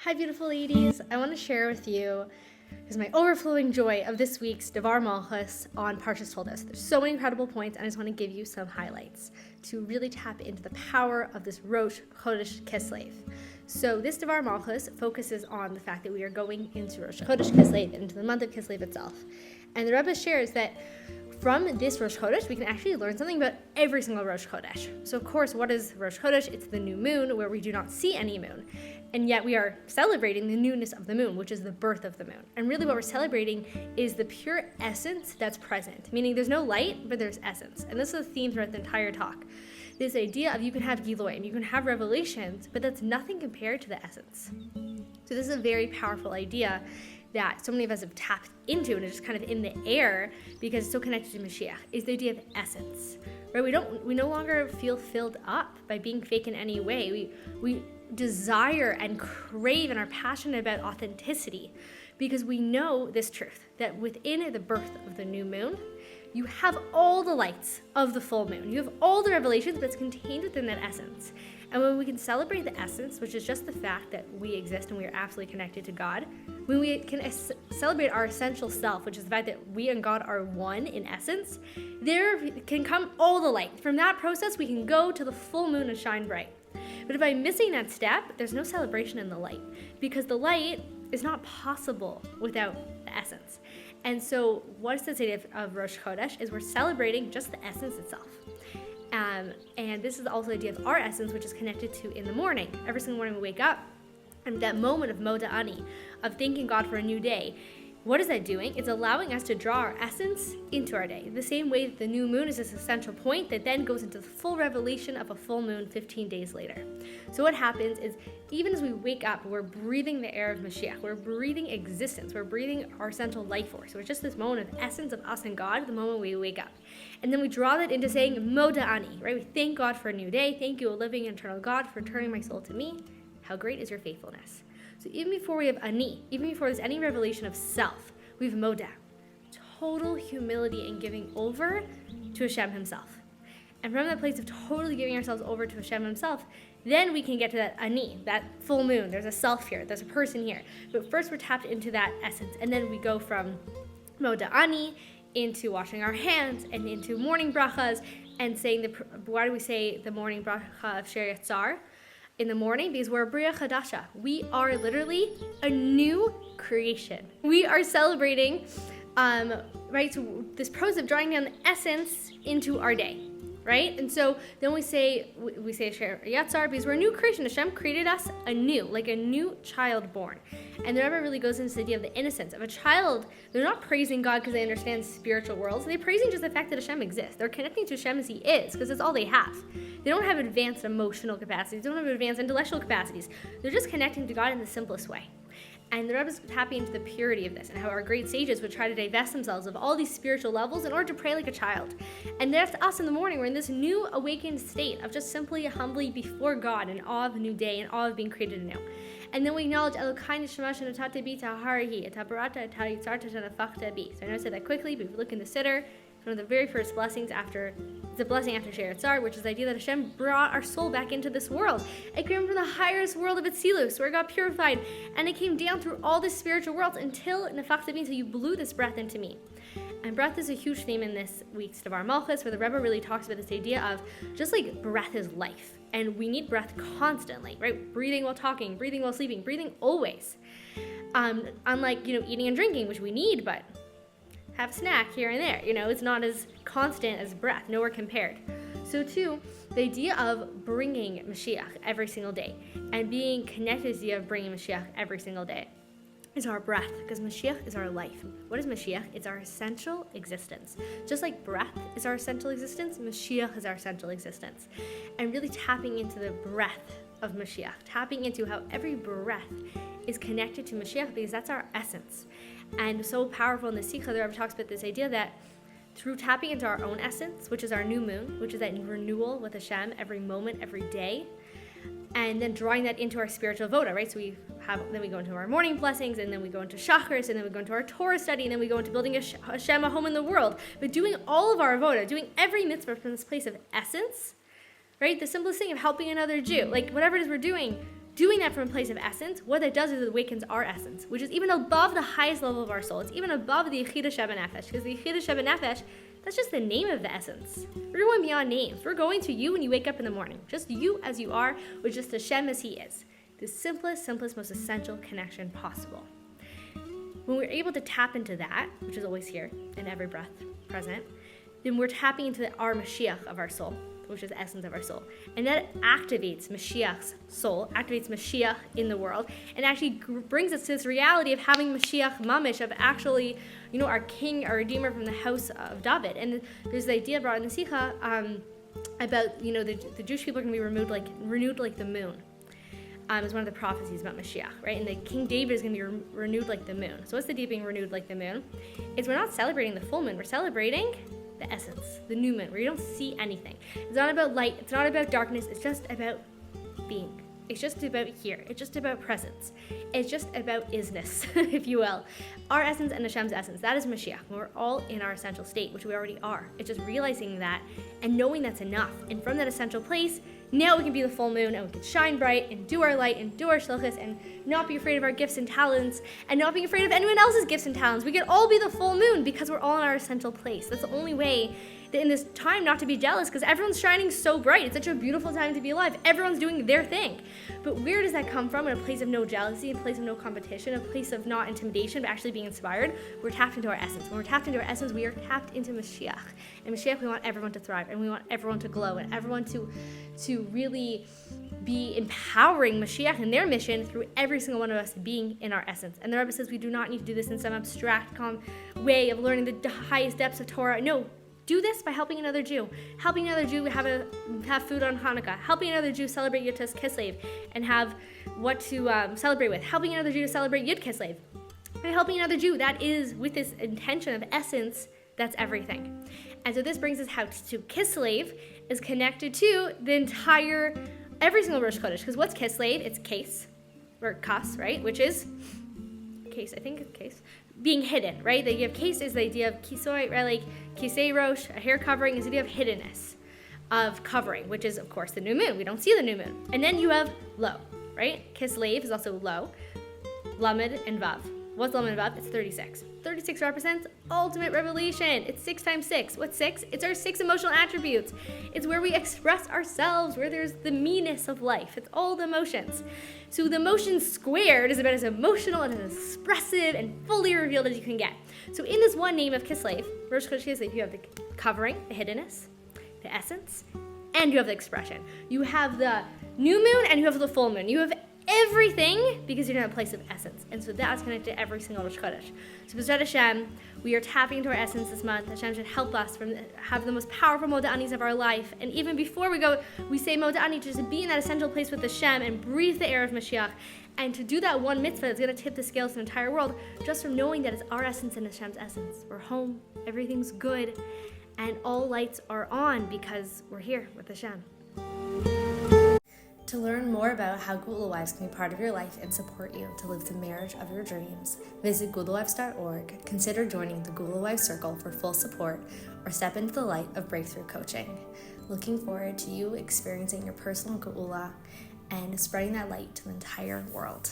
Hi, beautiful ladies. I want to share with you is my overflowing joy of this week's Devar Malchus on Parshas Toldos. There's so many incredible points, and I just want to give you some highlights to really tap into the power of this Rosh Chodesh Kislev. So this Devar Malchus focuses on the fact that we are going into Rosh Chodesh Kislev, into the month of Kislev itself. And the Rebbe shares that from this Rosh Chodesh, we can actually learn something about every single Rosh Chodesh. So of course, what is Rosh Chodesh? It's the new moon where we do not see any moon. And yet we are celebrating the newness of the moon, which is the birth of the moon. And really what we're celebrating is the pure essence that's present, meaning there's no light, but there's essence. And this is a theme throughout the entire talk. This idea of you can have Giloim, you can have revelations, but that's nothing compared to the essence. So this is a very powerful idea that so many of us have tapped into, and it's just kind of in the air because it's so connected to Mashiach, is the idea of essence. Right? We no longer feel filled up by being fake in any way. We desire and crave and are passionate about authenticity because we know this truth, that within the birth of the new moon, you have all the lights of the full moon. You have all the revelations, but it's contained within that essence. And when we can celebrate the essence, which is just the fact that we exist and we are absolutely connected to God, when we can celebrate our essential self, which is the fact that we and God are one in essence, there can come all the light. From that process, we can go to the full moon and shine bright. But if I'm missing that step, there's no celebration in the light, because the light is not possible without the essence. And so what is this idea of Rosh Chodesh is we're celebrating just the essence itself. And this is also the idea of our essence, which is connected to in the morning. Every single morning we wake up, and that moment of Moda Ani, of thanking God for a new day. What is that doing? It's allowing us to draw our essence into our day. The same way that the new moon is this essential point that then goes into the full revelation of a full moon 15 days later. So what happens is, even as we wake up, we're breathing the air of Mashiach. We're breathing existence. We're breathing our central life force. So it's just this moment of essence of us and God the moment we wake up. And then we draw that into saying Moda Ani, right? We thank God for a new day. Thank you, O living and eternal God, for turning my soul to me. How great is your faithfulness. So even before we have Ani, even before there's any revelation of self, we have Moda, total humility and giving over to Hashem himself. And from that place of totally giving ourselves over to Hashem himself, then we can get to that Ani, that full moon. There's a self here, there's a person here. But first we're tapped into that essence, and then we go from Moda Ani into washing our hands and into morning brachas and saying, why do we say the morning bracha of Sher Yatzar in the morning? Because we're a Bria Chadasha. We are literally a new creation. We are celebrating, right? So this process of drawing down the essence into our day, right? And so then we say Sher Yatzar because we're a new creation. Hashem created us anew, like a new child born. And the Rebbe really goes into the idea of the innocence of a child. They're not praising God because they understand spiritual worlds. They're praising just the fact that Hashem exists. They're connecting to Hashem as He is because that's all they have. They don't have advanced emotional capacities. They don't have advanced intellectual capacities. They're just connecting to God in the simplest way. And the Rebbe's tapping into the purity of this and how our great sages would try to divest themselves of all these spiritual levels in order to pray like a child. And that's us in the morning. We're in this new awakened state of just simply humbly before God in awe of a new day and awe of being created anew. And then we acknowledge Elokai neshama shenatate bi taharihi et habarata et hayitzarta shenafachta bi. So I know I said that quickly, but if you look in the Siddur, it's one of the very first blessings after, it's a blessing after Sher Yatzar, which is the idea that Hashem brought our soul back into this world. It came from the highest world of Atzilus, where it got purified, and it came down through all the spiritual worlds until Nefachta bi, until you blew this breath into me. And breath is a huge theme in this week's Devar Malchus, where the Rebbe really talks about this idea of just like breath is life. And we need breath constantly, right? Breathing while talking, breathing while sleeping, breathing always. Unlike, eating and drinking, which we need, but have a snack here and there. It's not as constant as breath, nowhere compared. So too, the idea of bringing Mashiach every single day and being connected to the idea of bringing Mashiach every single day is our breath, because Mashiach is our life. What is Mashiach? It's our essential existence. Just like breath is our essential existence, Mashiach is our essential existence. And really tapping into the breath of Mashiach, tapping into how every breath is connected to Mashiach, because that's our essence. And so powerful in the Sikha, the Rebbe talks about this idea that through tapping into our own essence, which is our new moon, which is that renewal with Hashem every moment, every day, and then drawing that into our spiritual voda, right? So then we go into our morning blessings, and then we go into Shacharis, and then we go into our Torah study, and then we go into building Hashem a home in the world. But doing all of our voda, doing every mitzvah from this place of essence, right? The simplest thing of helping another Jew, like whatever it is we're doing, doing that from a place of essence, what that does is it awakens our essence, which is even above the highest level of our soul. It's even above the Yechida Sheba Nefesh, because the Yechida Sheba Nefesh, that's just the name of the essence. We're going beyond names. We're going to you when you wake up in the morning. Just you as you are, with just Hashem as he is. The simplest, most essential connection possible. When we're able to tap into that, which is always here in every breath present, then we're tapping into our Mashiach of our soul, which is the essence of our soul. And that activates Mashiach's soul, activates Mashiach in the world, and actually brings us to this reality of having Mashiach Mamish, of actually, our king, our redeemer from the house of David. And there's the idea brought in the Sikha about, the Jewish people are going to be renewed like the moon. Is one of the prophecies about Mashiach, right? And the King David is going to be renewed like the moon. So what's the idea of being renewed like the moon? It's we're not celebrating the full moon. We're celebrating the essence, the new moon, where you don't see anything. It's not about light. It's not about darkness. It's just about being. It's just about here. It's just about presence. It's just about isness, if you will. Our essence and Hashem's essence, that is Mashiach. We're all in our essential state, which we already are. It's just realizing that and knowing that's enough. And from that essential place, now we can be the full moon and we can shine bright and do our light and do our shlichus and not be afraid of our gifts and talents and not be afraid of anyone else's gifts and talents. We can all be the full moon because we're all in our essential place. That's the only way that in this time not to be jealous, because everyone's shining so bright. It's such a beautiful time to be alive. Everyone's doing their thing. But where does that come from? In a place of no jealousy, a place of no competition, a place of not intimidation, but actually being inspired. We're tapped into our essence. When we're tapped into our essence, we are tapped into Mashiach. And Mashiach, we want everyone to thrive, and we want everyone to glow, and everyone to really be empowering Mashiach in their mission through every single one of us being in our essence. And the Rebbe says we do not need to do this in some abstract way of learning the highest depths of Torah. No. Do this by helping another Jew. Helping another Jew have food on Hanukkah. Helping another Jew celebrate Yud Tes Kislev and have what to celebrate with. Helping another Jew to celebrate Yud Kislev. And helping another Jew, that is with this intention of essence, that's everything. And so this brings us how to Kislev is connected to the every single Rosh Chodesh. Because what's Kislev? It's case, or kas, right? Which is case, I think it's case. Being hidden, right? The idea of case is the idea of kisoy, right? Like kisei rosh, a hair covering, is the idea of hiddenness, of covering, which is, of course, the new moon. We don't see the new moon. And then you have lo, right? Kislev is also lo, lamed, and vav. What's lamed and vav? It's 36. 36 represents ultimate revelation. It's 6 times 6. What's 6? It's our 6 emotional attributes. It's where we express ourselves, where there's the meanness of life. It's all the emotions. So the emotion squared is about as emotional and as expressive and fully revealed as you can get. So in this one name of Kislev, Rosh Chodesh Kislev, you have the covering, the hiddenness, the essence, and you have the expression. You have the new moon and you have the full moon. You have everything because you're in a place of essence. And so that's connected to every single Rosh Chodesh. So B'ezrat Hashem, we are tapping into our essence this month. Hashem should help us have the most powerful moda'anis of our life. And even before we go, we say moda'ani just to be in that essential place with Hashem and breathe the air of Mashiach. And to do that one mitzvah that's going to tip the scales to the entire world, just from knowing that it's our essence and Hashem's essence. We're home, everything's good, and all lights are on because we're here with Hashem. To learn more about how Gula Wives can be part of your life and support you to live the marriage of your dreams, visit gulawives.org, consider joining the Gula Wives Circle for full support, or step into the light of breakthrough coaching. Looking forward to you experiencing your personal Geula and spreading that light to the entire world.